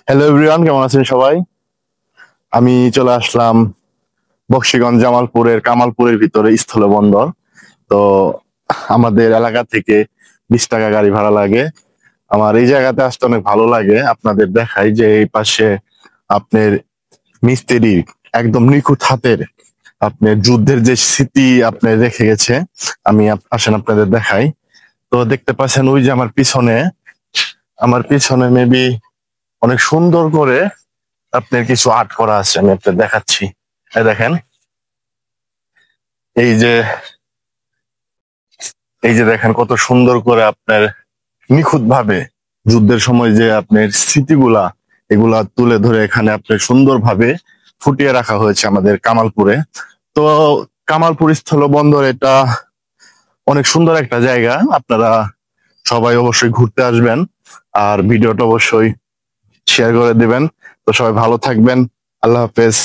Hello everyone, কেমন আছেন সবাই? আমি চলে আসলাম বকশীগঞ্জ জামালপুরের কামালপুরের ভিতরে স্থলবন্দর। তো আমাদের এলাকা থেকে 20 টাকা গাড়ি ভাড়া লাগে। আমার এই জায়গাতে আসতে অনেক ভালো লাগে। আপনাদের দেখাই যে এই পাশে আপনার মিস্ত্রি একদম নিখুঁত হাতের আপনার যুদ্ধের যে স্মৃতি আপনার রেখে গেছে। আমি আসেন আপনাদের দেখাই। তো দেখতে পাচ্ছেন ওই যে আমার পিছনে মেবি অনেক সুন্দর করে আপনার কিছু আর্ট করা আছে, আমি আপনাদের দেখাচ্ছি। এই দেখেন, এই যে এই যে দেখেন কত সুন্দর করে আপনার নিখুঁত ভাবে যুদ্ধের সময় যে আপনার স্মৃতিগুলা এগুলা তুলে ধরে এখানে আপনার সুন্দরভাবে ফুটিয়ে রাখা হয়েছে আমাদের কামালপুরে। তো কামালপুর স্থল বন্দর এটা অনেক সুন্দর একটা জায়গা। আপনারা সবাই অবশ্যই ঘুরতে আসবেন, আর ভিডিওটা অবশ্যই শেয়ার করে দিবেন। তো সবাই ভালো থাকবেন। আল্লাহ হাফেজ।